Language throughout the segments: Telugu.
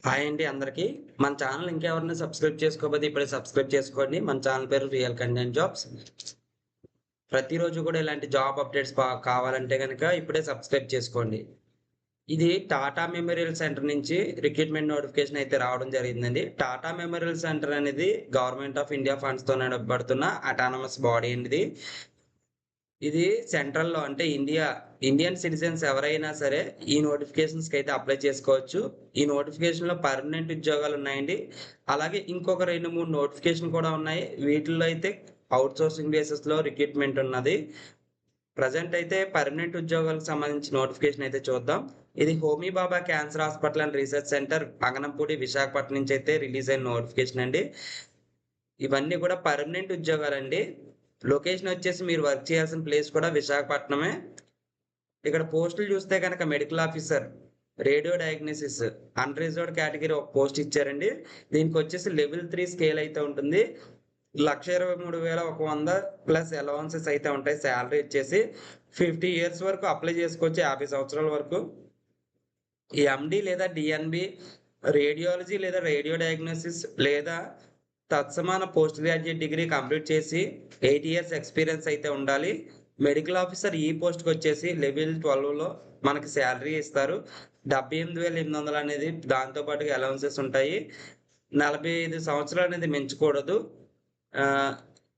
హాయ్ అండి అందరికీ. మన ఛానల్ ఇంకెవరైనా సబ్స్క్రైబ్ చేసుకోకపోతే ఇప్పుడే సబ్స్క్రైబ్ చేసుకోండి. మన ఛానల్ పేరు రియల్ కంటెంట్ జాబ్స్. ప్రతిరోజు కూడా ఇలాంటి జాబ్ అప్డేట్స్ కావాలంటే గనక ఇప్పుడే సబ్స్క్రైబ్ చేసుకోండి. ఇది టాటా మెమోరియల్ సెంటర్ నుంచి రిక్రూట్మెంట్ నోటిఫికేషన్ అయితే రావడం జరిగిందండి. టాటా మెమోరియల్ సెంటర్ అనేది గవర్నమెంట్ ఆఫ్ ఇండియా ఫండ్స్‌తో నడపబడుతున్న అటానమస్ బాడీ అండి ఇది. ఇది సెంట్రల్‌లో అంటే ఇండియన్ సిటిజన్స్ ఎవరైనా సరే ఈ నోటిఫికేషన్స్‌కి అయితే అప్లై చేసుకోవచ్చు. ఈ నోటిఫికేషన్‌లో పర్మనెంట్ ఉద్యోగాలు ఉన్నాయండి. అలాగే ఇంకొక 2, 3 నోటిఫికేషన్ కూడా ఉన్నాయి. వీటిల్లో అయితే ఔట్‌సోర్సింగ్ బేసిస్‌లో రిక్రూట్మెంట్ ఉన్నది. ప్రెజెంట్ అయితే పర్మనెంట్ ఉద్యోగాలకు సంబంధించి నోటిఫికేషన్ అయితే చూద్దాం. ఇది Homi Bhabha Cancer Hospital and research Centre Anganampudi Visakhapatnam నుంచి అయితే రిలీజ్ అయిన నోటిఫికేషన్ అండి. ఇవన్నీ కూడా పర్మనెంట్ ఉద్యోగాలండి. లొకేషన్ వచ్చేసి మీరు వర్క్ చేయాల్సిన ప్లేస్ కూడా విశాఖపట్నమే. ఇక్కడ పోస్టులు చూస్తే గనక medical officer, radio diagnosis, unreserved category ఒక పోస్ట్ ఇచ్చారండి. దీనికొచ్చేసి లెవెల్ 3 స్కేల్ అయితే ఉంటుంది. 1,23,100 ప్లస్ అలవెన్సెస్ అయితే ఉంటాయి. సాలరీ వచ్చేసి 50 ఇయర్స్ వరకు అప్లై చేసుకోవచ్చు. 50 సంవత్సరాల వరకు. ఈ ఎండీ లేదా డీఎన్బీ, రేడియాలజీ లేదా రేడియో డయాగ్నోసిస్ లేదా తత్సమాన పోస్ట్ గ్రాడ్యుయేట్ డిగ్రీ కంప్లీట్ చేసి 8 ఇయర్స్ ఎక్స్‌పీరియన్స్ అయితే ఉండాలి. మెడికల్ ఆఫీసర్ ఈ పోస్ట్‌కొచ్చేసి లెవెల్ 12లో మనకి సాలరీ ఇస్తారు. 78,800 అనేది దాంతో పాటుగా అలవెన్సెస్ ఉంటాయి. 45 సంవత్సరాలు అనేది మించకూడదు. ఆహ్,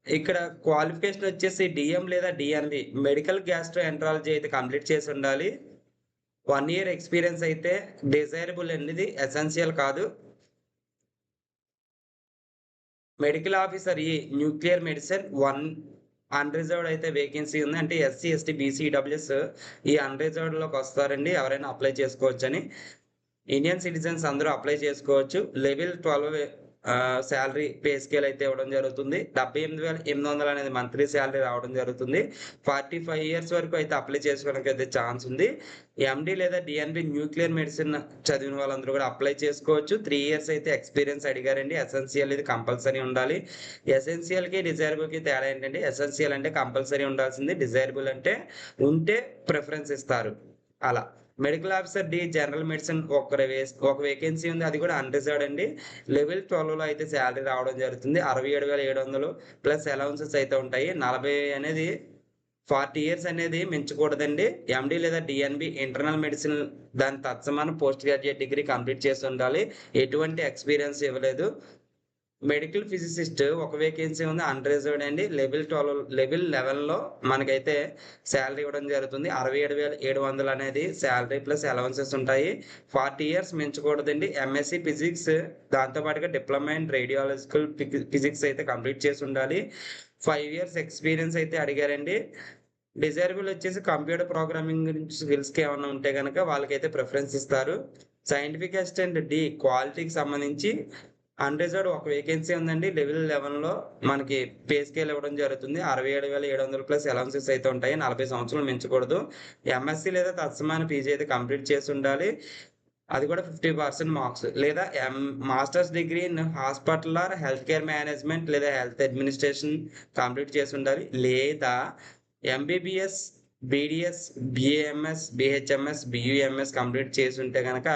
ఇక్కడ క్వాలిఫికేషన్ వచ్చేసి డీఎం లేదా డీఎన్బీ మెడికల్ గ్యాస్ట్రోఎంట్రాలజీ అయితే కంప్లీట్ చేసి ఉండాలి. 1 ఇయర్ ఎక్స్‌పీరియన్స్ అయితే డిజైరబుల్ అండి ఇది. ఎసెన్షియల్ కాదు. మెడికల్ ఆఫీసర్ ఈ న్యూక్లియర్ మెడిసిన్ 1 అన్‌రిజర్వ్డ్ అయితే వేకెన్సీ ఉంది. అంటే ఎస్సీ, ఎస్టీ, బీసీ, ఈడబ్ల్యూఎస్ ఈ అన్‌రిజర్వ్డ్‌లోకి వస్తారండి. ఎవరైనా అప్లై చేసుకోవచ్చని. ఇండియన్ సిటిజన్స్ అందరూ అప్లై చేసుకోవచ్చు. లెవెల్ 12 సాలరీ పే స్కేల్ అయితే ఇవ్వడం జరుగుతుంది. 78,800 అనేది మంత్లీ సాలరీ రావడం జరుగుతుంది. 45 ఇయర్స్ వరకు అయితే అప్లై చేసుకోవడానికి అయితే ఛాన్స్ ఉంది. ఎండీ లేదా డీఎన్బీ న్యూక్లియర్ మెడిసిన్ చదివిన వాళ్ళందరూ కూడా అప్లై చేసుకోవచ్చు. 3 ఇయర్స్ అయితే ఎక్స్‌పీరియన్స్ అడిగారండి. ఎసెన్షియల్ ఇది కంపల్సరీ ఉండాలి. ఎసెన్షియల్‌కి, డిజైరబుల్‌కి తేడా ఏంటంటే ఎసెన్షియల్ అంటే కంపల్సరీ ఉండాల్సింది. డిజైరబుల్ అంటే ఉంటే ప్రిఫరెన్స్ ఇస్తారు. అలా. Medical officer D general medicine ఒక వేకెన్సీ ఉంది. అది కూడా అన్‌రిజర్వ్డ్ అండి. లెవెల్ 12లో అయితే సాలరీ రావడం జరుగుతుంది. 67,700 ప్లస్ అలవెన్సెస్ అయితే ఉంటాయి. 40 అనేది 40 ఇయర్స్ అనేది మించకూడదండి. ఎండీ లేదా డీఎన్బీ ఇంటర్నల్ మెడిసిన్ దాని తత్సమాన పోస్ట్ గ్రాడ్యుయేట్ డిగ్రీ కంప్లీట్ చేసి ఉండాలి. ఎటువంటి ఎక్స్‌పీరియన్స్ ఇవ్వలేదు. మెడికల్ ఫిజిసిస్ట్ ఒక వేకెన్సీ ఉంది. అన్‌రిజర్వ్డ్ అండి. లెవెల్ 11లో మనకైతే సాలరీ ఇవ్వడం జరుగుతుంది. 67,700 అనేది సాలరీ ప్లస్ అలవెన్సెస్ ఉంటాయి. 40 ఇయర్స్ మించకూడదండి. ఎంఎస్సీ ఫిజిక్స్ దాంతో పాటుగా డిప్లొమా ఇన్ రేడియాలజికల్ ఫిజిక్స్ అయితే కంప్లీట్ చేసి ఉండాలి. 5 ఇయర్స్ ఎక్స్‌పీరియన్స్ అయితే అడిగారండి. డిజైరబుల్ వచ్చేసి కంప్యూటర్ ప్రోగ్రామింగ్ స్కిల్స్‌కి ఏమన్నా ఉంటే గనక వాళ్ళకైతే ప్రిఫరెన్స్ ఇస్తారు. సైంటిఫిక్ అసిస్టెంట్ డి క్వాలిటీకి సంబంధించి అన్‌రిజర్వ్డ్ ఒక వేకెన్సీ ఉందండి. లెవెల్ 11లో మనకి పే స్కేల్ ఇవ్వడం జరుగుతుంది. 67,700 ప్లస్ అలవెన్సెస్ అయితే ఉంటాయి. 40 సంవత్సరాలు మించకూడదు. ఎంఎస్సీ లేదా తత్సమాన పీజీ అయితే కంప్లీట్ చేసి ఉండాలి. అది కూడా 50% మార్క్స్. లేదా masters degree in hospital or health care management లేదా హెల్త్ అడ్మినిస్ట్రేషన్ కంప్లీట్ చేసి ఉండాలి. లేదా MBBS, BDS, BAMS, BHMS, BUMS complete చేసుంటే గనక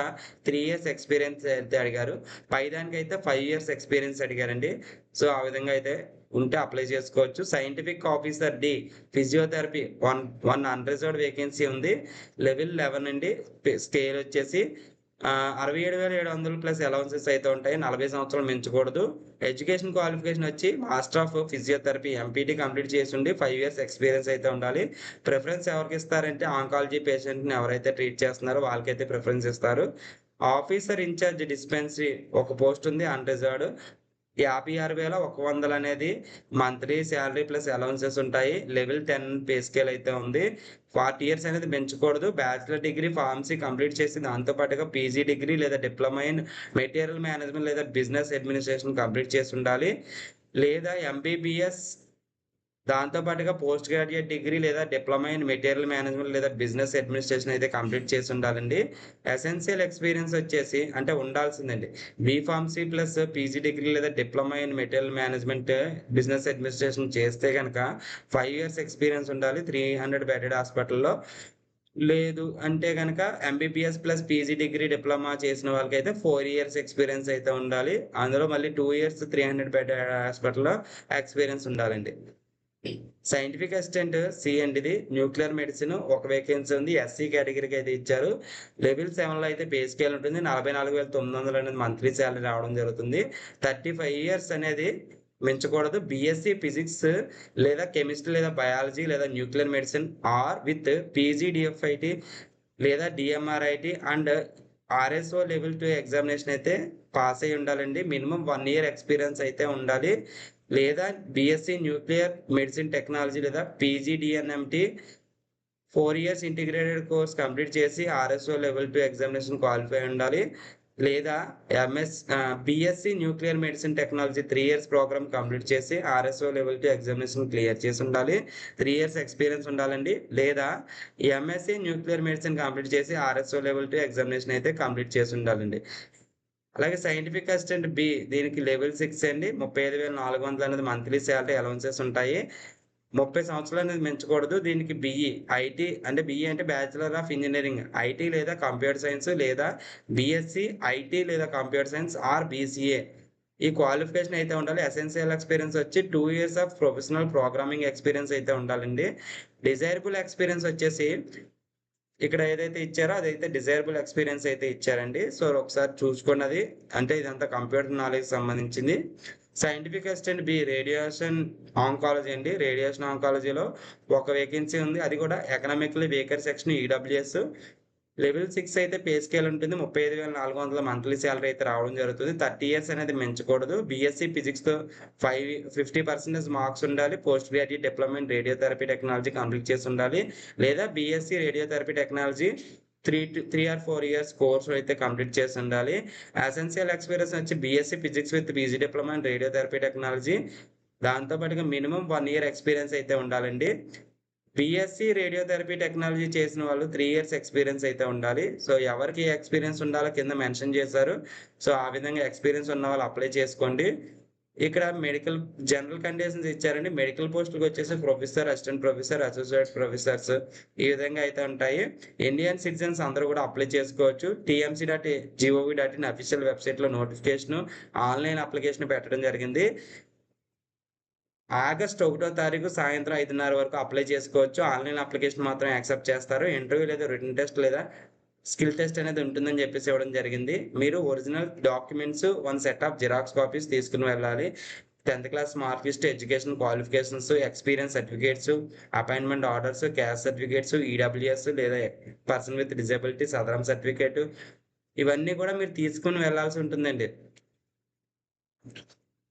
3 ఇయర్స్ ఎక్స్‌పీరియన్స్ అయితే అడిగారు. పైదానికైతే 5 ఇయర్స్ ఎక్స్‌పీరియన్స్ అడిగారండి. సో, ఆ విధంగా అయితే ఉంటే అప్లై చేసుకోవచ్చు. Scientific officer D physiotherapy 1 unreserved vacancy ఉంది. లెవెల్ 11 అండి. స్కేల్ వచ్చేసి 67,700 ప్లస్ అలవెన్సెస్ అయితే ఉంటాయి. 40 సంవత్సరాలు మించకూడదు. ఎడ్యుకేషన్ క్వాలిఫికేషన్ వచ్చి master of physiotherapy MPT complete చేసుండి 5 ఇయర్స్ ఎక్స్‌పీరియన్స్ అయితే ఉండాలి. ప్రిఫరెన్స్ ఎవరికిస్తారంటే ఆంకాలజీ పేషెంట్‌ని ఎవరైతే ట్రీట్ చేస్తున్నారో వాళ్ళకైతే ప్రిఫరెన్స్ ఇస్తారు. ఆఫీసర్ ఇన్‌చార్జ్ డిస్పెన్సరీ ఒక పోస్ట్ ఉంది అన్‌రిజర్వ్డ్. 56,100 అనేది మంత్లీ సాలరీ ప్లస్ అలవెన్సెస్ ఉంటాయి. లెవెల్ 10 పే స్కేల్ అయితే ఉంది. 40 ఇయర్స్ అనేది పెంచకూడదు. బ్యాచిలర్ డిగ్రీ ఫార్మసీ కంప్లీట్ చేసి దాంతో పాటుగా పీజీ డిగ్రీ లేదా డిప్లొమా ఇన్ మెటీరియల్ మేనేజ్మెంట్ లేదా బిజినెస్ అడ్మినిస్ట్రేషన్ కంప్లీట్ చేసి ఉండాలి. లేదా ఎంబీబీఎస్ దాంతో పాటుగా పోస్ట్ గ్రాడ్యుయేట్ డిగ్రీ లేదా డిప్లొమా ఇన్ మెటీరియల్ మేనేజ్మెంట్ లేదా బిజినెస్ అడ్మినిస్ట్రేషన్ అయితే కంప్లీట్ చేసి ఉండాలండి. ఎసెన్షియల్ ఎక్స్‌పీరియన్స్ వచ్చేసి అంటే ఉండాల్సిందండి. బీఫార్మసీ ప్లస్ పీజీ డిగ్రీ లేదా diploma in material management, business administration చేస్తే గనక 5 ఇయర్స్ ఎక్స్‌పీరియన్స్ ఉండాలి. 300 బెడెడ్ హాస్పిటల్‌లో. లేదు అంటే గనక MBBS plus PG degree diploma చేసిన వాళ్ళకైతే 4 ఇయర్స్ ఎక్స్‌పీరియన్స్ అయితే ఉండాలి. అందులో మళ్ళీ 2 ఇయర్స్ 300 బెడ్ హాస్పిటల్‌లో ఎక్స్‌పీరియన్స్ ఉండాలండి. సైంటిఫిక్ అసిస్టెంట్ సి అండి ఇది. న్యూక్లియర్ మెడిసిన్ ఒక వేకెన్సీ ఉంది. ఎస్సీ కేటగిరీకి అయితే ఇచ్చారు. లెవెల్ 7లో అయితే పే స్కేల్ ఉంటుంది. 44,900 అనేది మంత్లీ సాలరీ రావడం జరుగుతుంది. 35 ఇయర్స్ అనేది మించకూడదు. బీఎస్సీ ఫిజిక్స్ లేదా కెమిస్ట్రీ లేదా బయాలజీ లేదా nuclear medicine or with PG DFIT లేదా DMRIT and RSO level 2 examination అయితే పాస్ అయ్యి ఉండాలండి. మినిమం 1 ఇయర్ ఎక్స్‌పీరియన్స్ అయితే ఉండాలి. లేదా బీఎస్సీ న్యూక్లియర్ మెడిసిన్ టెక్నాలజీ లేదా PGDNMT 4 years integrated course complete చేసి ఆర్ఎస్ఓ లెవెల్ 2 ఎగ్జామినేషన్ క్వాలిఫై ఉండాలి. లేదా BSc nuclear medicine technology 3 years programme complete చేసి ఆర్ఎస్ఓ లెవెల్ 2 ఎగ్జామినేషన్ క్లియర్ చేసి ఉండాలి. 3 ఇయర్స్ ఎక్స్‌పీరియన్స్ ఉండాలండి. లేదా ఎంఎస్సీ న్యూక్లియర్ మెడిసిన్ కంప్లీట్ చేసి ఆర్ఎస్ఓ లెవెల్ 2 ఎగ్జామినేషన్ అయితే కంప్లీట్ చేసి ఉండాలండి. అలాగే సైంటిఫిక్ అసిస్టెంట్ బి దీనికి లెవెల్ 6 అండి. 35,400 అనేది మంత్లీ సాలరీ అలవెన్సెస్ ఉంటాయి. 30 సంవత్సరాలు అనేది మించకూడదు. దీనికి బీఈ, ఐటీ అంటే బీఈ అంటే బ్యాచిలర్ ఆఫ్ ఇంజినీరింగ్, ఐటీ లేదా కంప్యూటర్ సైన్స్ లేదా బీఎస్సీ ఐటీ లేదా కంప్యూటర్ సైన్స్ ఆర్ బీసీఏ ఈ క్వాలిఫికేషన్ అయితే ఉండాలి. ఎసెన్షియల్ ఎక్స్‌పీరియన్స్ వచ్చి 2 years of professional programming experience అయితే ఉండాలండి. డిజైరబుల్ ఎక్స్‌పీరియన్స్ వచ్చేసి ఇక్కడ ఏదైతే ఇచ్చారో అదైతే డిజైరబుల్ ఎక్స్‌పీరియన్స్ అయితే ఇచ్చారండి. సో, ఒకసారి చూసుకోండి అది. అంటే ఇదంతా కంప్యూటర్ నాలెడ్జ్‌కి సంబంధించింది. Scientific assistant B radiation oncology అండి. రేడియేషన్ ఆంకాలజీలో ఒక వేకెన్సీ ఉంది. అది కూడా economically weaker section EWS. Level 6 అయితే పే స్కేల్ ఉంటుంది. 35,400 మంత్లీ సాలరీ అయితే రావడం జరుగుతుంది. 30 ఇయర్స్ అనేది మించకూడదు. బీఎస్సీ ఫిజిక్స్‌తో 50% మార్క్స్ ఉండాలి. Post graduate diploma in radiotherapy technology complete చేసి ఉండాలి. లేదా BSc radiotherapy technology 3 or 4 years course అయితే కంప్లీట్ చేసి ఉండాలి. ఎసెన్షియల్ ఎక్స్‌పీరియన్స్ వచ్చి BSc physics with PG diploma in radiotherapy technology. దాంతో పాటుగా మినిమమ్ 1 ఇయర్ ఎక్స్‌పీరియన్స్ అయితే ఉండాలండి. బీఎస్సీ రేడియోథెరపీ టెక్నాలజీ చేసిన వాళ్ళు 3 ఇయర్స్ ఎక్స్‌పీరియన్స్ అయితే ఉండాలి. సో, ఎవరికి ఏ ఎక్స్‌పీరియన్స్ ఉండాలో కింద మెన్షన్ చేశారు. సో, ఆ విధంగా ఎక్స్‌పీరియన్స్ ఉన్న వాళ్ళు అప్లై చేసుకోండి. ఇక్కడ మెడికల్ జనరల్ కండిషన్స్ ఇచ్చారండి. మెడికల్ పోస్టులకొచ్చేసి professor, assistant professor, associate professors ఈ విధంగా అయితే ఉంటాయి. ఇండియన్ సిటిజన్స్ అందరూ కూడా అప్లై చేసుకోవచ్చు. tmc.gov.in అఫీషియల్ వెబ్‌సైట్‌లో నోటిఫికేషను, ఆన్‌లైన్ అప్లికేషన్ పెట్టడం జరిగింది. ఆగస్ట్ 1 తారీఖు సాయంత్రం 5:30 వరకు అప్లై చేసుకోవచ్చు. ఆన్‌లైన్ అప్లికేషన్ మాత్రం యాక్సెప్ట్ చేస్తారు. ఇంటర్వ్యూ లేదా రిటన్ టెస్ట్ లేదా స్కిల్ టెస్ట్ అనేది ఉంటుందని చెప్పేసి ఇవ్వడం జరిగింది. మీరు original documents, 1 set of xerox copies తీసుకొని వెళ్ళాలి. 10థ్ class mark list, education qualifications, experience certificates, appointment orders, caste certificates, EWS లేదా person with disability Sadarem certificate ఇవన్నీ కూడా మీరు తీసుకొని వెళ్ళాల్సి ఉంటుందండి.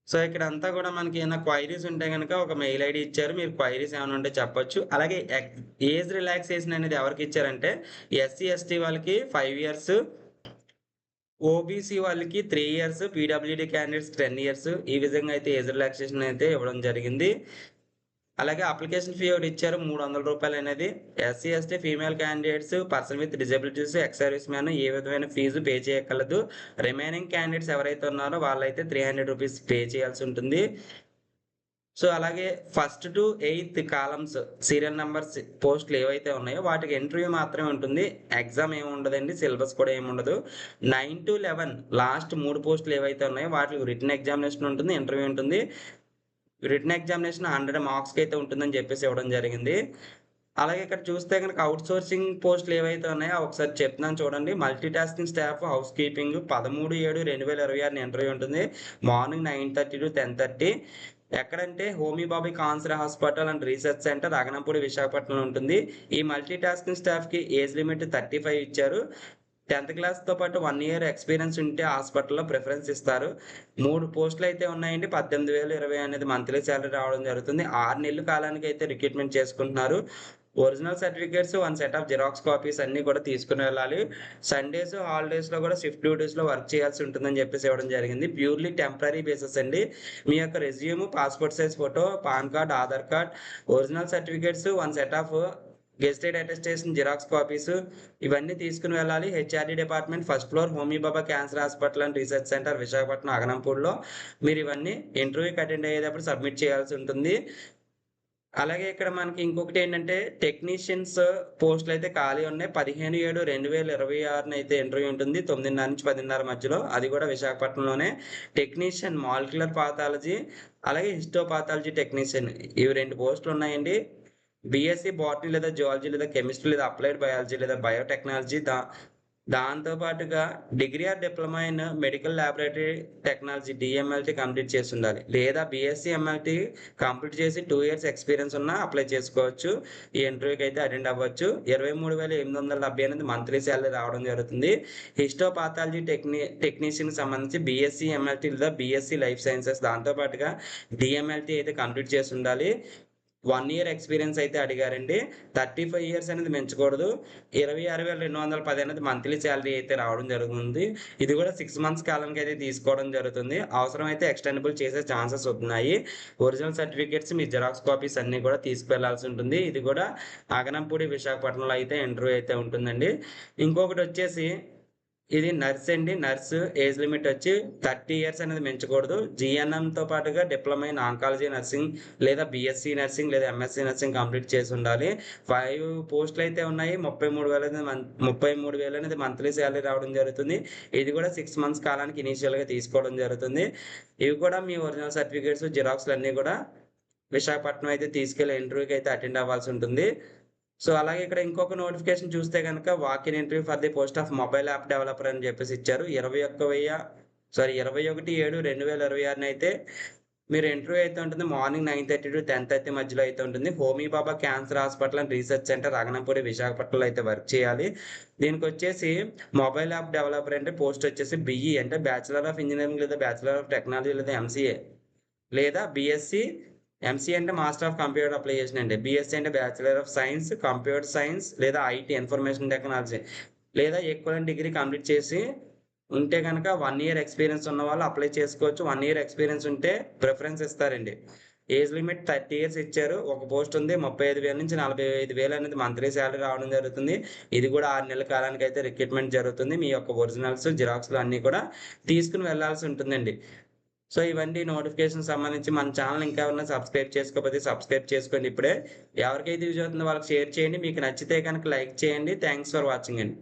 సో, ఇక్కడంతా కూడా మనకి ఏమైనా క్వైరీస్ ఉంటే గనక ఒక మెయిల్ ఐడీ ఇచ్చారు. మీరు క్వైరీస్ ఏమైనా ఉంటే చెప్పొచ్చు. అలాగే ఏజ్ రిలాక్సేషన్ అనేది ఎవరికిచ్చారంటే ఎస్సీ, ఎస్టీ వాళ్ళకి 5 ఇయర్స్, ఓబీసీ వాళ్ళకి 3 ఇయర్స్, పీడబ్ల్యూడీ క్యాండిడేట్స్ 10 ఇయర్స్ ఈ విధంగా అయితే ఏజ్ రిలాక్సేషన్ అయితే ఇవ్వడం జరిగింది. అలాగే అప్లికేషన్ ఫీ ఒకటి ఇచ్చారు రూ. 300 అనేది. SC, ST female candidates, person with disabilities, ex service man ఏ విధమైన ఫీజు పే చేయక్కర్లేదు. రిమైనింగ్ క్యాండిడేట్స్ ఎవరైతే ఉన్నారో వాళ్ళైతే రూ. 300 పే చేయాల్సి ఉంటుంది. సో, అలాగే first to 8th columns serial numbers పోస్టులు ఏవైతే ఉన్నాయో వాటికి ఇంటర్వ్యూ మాత్రమే ఉంటుంది. ఎగ్జామ్ ఏమి ఉండదండి. సిలబస్ కూడా ఏమి ఉండదు. 9-11 లాస్ట్ 3 పోస్టులు ఏవైతే ఉన్నాయో వాటికి రిటన్ ఎగ్జామినేషన్ ఉంటుంది. ఇంటర్వ్యూ ఉంటుంది. రిటన్ ఎగ్జామినేషన్ 100 మార్క్స్‌కి అయితే ఉంటుందని చెప్పేసి ఇవ్వడం జరిగింది. అలాగే ఇక్కడ చూస్తే గనక ఔట్‌సోర్సింగ్ పోస్టులు ఏవైతే ఉన్నాయో ఒకసారి చెప్తున్నాను చూడండి. Multi tasking staff house keeping 13/7/2026 interview ఉంటుంది. మార్నింగ్ 9:30 to 10:30 ఎక్కడంటే Homi Bhabha cancer hospital and research centre Aganampudi విశాఖపట్నంలో ఉంటుంది. ఈ మల్టీ టాస్కింగ్ స్టాఫ్‌కి ఏజ్ లిమిట్ 35 ఇచ్చారు. 10థ్ క్లాస్‌తో పాటు 1 ఇయర్ ఎక్స్‌పీరియన్స్ ఉంటే హాస్పిటల్‌లో ప్రిఫరెన్స్ ఇస్తారు. 3 పోస్టులు అయితే ఉన్నాయండి. 18,020 అనేది మంత్లీ సాలరీ రావడం జరుగుతుంది. 6 నెలల కాలానికి అయితే రిక్రూట్‌మెంట్ చేసుకుంటున్నారు. Original certificates, 1 set of xerox copies అన్నీ కూడా తీసుకొని వెళ్ళాలి. సండేస్, హాలిడేస్‌లో కూడా షిఫ్ట్ డ్యూటీస్‌లో వర్క్ చేయాల్సి ఉంటుందని చెప్పేసి ఇవ్వడం జరిగింది. ప్యూర్‌లీ టెంపరరీ బేసిస్ అండి. మీ యొక్క resume, passport size photo, PAN card, Aadhaar card, original certificates, 1 set of gazetted attestation xerox copies ఇవన్నీ తీసుకొని వెళ్ళాలి. HRD department first floor Homi Bhabha Cancer Hospital and research Centre Visakhapatnam అగనంపూడిలో మీరు ఇవన్నీ ఇంటర్వ్యూకి అటెండ్ అయ్యేటప్పుడు సబ్మిట్ చేయాల్సి ఉంటుంది. అలాగే ఇక్కడ మనకి ఇంకొకటేంటంటే టెక్నీషియన్స్ పోస్టులయితే ఖాళీ ఉన్నాయి. 15/7/2026 అయితే ఇంటర్వ్యూ ఉంటుంది. 9:30-10:30 మధ్యలో. అది కూడా విశాఖపట్నంలోనే. టెక్నీషియన్ మాలిక్యులర్ పాథాలజీ, అలాగే హిస్టోపాథాలజీ టెక్నీషియన్ ఇవి 2 పోస్టులున్నాయండి. బీఎస్సీ బాటనీ లేదా జువాలజీ లేదా కెమిస్ట్రీ లేదా అప్లైడ్ బయాలజీ లేదా బయోటెక్నాలజీ దాంతో పాటుగా degree or diploma in medical laboratory technology DMLT complete చేసి ఉండాలి. లేదా బీఎస్సీ MLT కంప్లీట్ చేసి 2 ఇయర్స్ ఎక్స్పీరియన్స్ ఉన్నా అప్లై చేసుకోవచ్చు. ఈ ఇంటర్వ్యూకి అయితే అటెండ్ అవ్వచ్చు. 23,870 అనేది మంత్లీ శాలరీ రావడం జరుగుతుంది. హిస్టోపాథాలజీ టెక్నీషియన్కి సంబంధించి బీఎస్సీ MLT లేదా బీఎస్సీ లైఫ్ సైన్సెస్ దాంతో పాటుగా DMLT అయితే కంప్లీట్ చేసి ఉండాలి. 1 ఇయర్ ఎక్స్పీరియన్స్ అయితే అడిగారండి. 35 ఇయర్స్ అనేది పెంచకూడదు. 26,210 అనేది మంత్లీ శాలరీ అయితే రావడం జరుగుతుంది. ఇది కూడా 6 మంత్స్ కాలానికి అయితే తీసుకోవడం జరుగుతుంది. అవసరమైతే ఎక్స్టెండబుల్ చేసే ఛాన్సెస్ ఉన్నాయి. ఒరిజినల్ సర్టిఫికేట్స్ మీ జిరాక్స్ కాపీస్ అన్నీ కూడా తీసుకెళ్లాల్సి ఉంటుంది. ఇది కూడా అగనంపూడి విశాఖపట్నంలో అయితే ఇంటర్వ్యూ అయితే ఉంటుందండి. ఇంకొకటి వచ్చేసి ఇది నర్స్ అండి. నర్స్ ఏజ్ లిమిట్ వచ్చి 30 ఇయర్స్ అనేది పెంచకూడదు. GNMతో పాటుగా డిప్లొమా ఇన్ ఆంకాలజీ నర్సింగ్ లేదా బీఎస్సీ నర్సింగ్ లేదా ఎంఎస్సీ నర్సింగ్ కంప్లీట్ చేసి ఉండాలి. 5 పోస్టులు అయితే ఉన్నాయి. 33,000 అనేది మంత్లీ శాలరీ రావడం జరుగుతుంది. ఇది కూడా 6 మంత్స్ కాలానికి ఇనీషియల్గా తీసుకోవడం జరుగుతుంది. ఇవి కూడా మీ ఒరిజినల్ సర్టిఫికేట్స్ జిరాక్స్లు అన్నీ కూడా విశాఖపట్నం అయితే తీసుకెళ్లి ఇంటర్వ్యూకి అయితే అటెండ్ అవ్వాల్సి ఉంటుంది. సో అలాగే ఇక్కడ ఇంకొక నోటిఫికేషన్ చూస్తే కనుక walk-in interview for the post of mobile app developer అని చెప్పేసి ఇచ్చారు. 21/7/2026 అయితే మీరు ఇంటర్వ్యూ అయితే ఉంటుంది. మార్నింగ్ 9:30 to 10:30 మధ్యలో అయితే ఉంటుంది. Homi Bhabha Cancer Hospital and research centre Aganampudi విశాఖపట్నంలో అయితే వర్క్ చేయాలి. దీనికి వచ్చేసి మొబైల్ యాప్ డెవలపర్ అంటే పోస్ట్ వచ్చేసి BE అంటే బ్యాచిలర్ ఆఫ్ ఇంజనీరింగ్ లేదా బ్యాచిలర్ ఆఫ్ టెక్నాలజీ లేదా MCA లేదా బీఎస్సీ. MCA అంటే మాస్టర్ ఆఫ్ కంప్యూటర్ అప్లికేషన్ అండి. బీఎస్సీ అంటే bachelor of science computer science లేదా IT ఇన్ఫర్మేషన్ టెక్నాలజీ లేదా ఈక్వలెంట్ డిగ్రీ కంప్లీట్ చేసి ఉంటే కనుక 1 ఇయర్ ఎక్స్పీరియన్స్ ఉన్న వాళ్ళు అప్లై చేసుకోవచ్చు. 1 ఇయర్ ఎక్స్పీరియన్స్ ఉంటే ప్రిఫరెన్స్ ఇస్తారండి. ఏజ్ లిమిట్ 30 ఇయర్స్ ఇచ్చారు. ఒక పోస్ట్ ఉంది. 35,000 నుంచి 45,000 అనేది మంత్లీ శాలరీ రావడం జరుగుతుంది. ఇది కూడా 6 నెలల కాలానికి అయితే రిక్రూట్మెంట్ జరుగుతుంది. మీ యొక్క ఒరిజినల్స్ జిరాక్స్లు అన్నీ కూడా తీసుకుని వెళ్లాల్సి ఉంటుందండి. సో ఇవన్నీ నోటిఫికేషన్ సంబంధించి మన ఛానల్ ఇంకా ఎవరైనా సబ్స్క్రైబ్ చేసుకోకపోతే సబ్స్క్రైబ్ చేసుకోండి ఇప్పుడే. ఎవరికైతే యూజ్ అవుతుందో వాళ్ళకి షేర్ చేయండి. మీకు నచ్చితే కనుక లైక్ చేయండి. థ్యాంక్స్ ఫర్ వాచింగ్ అండి.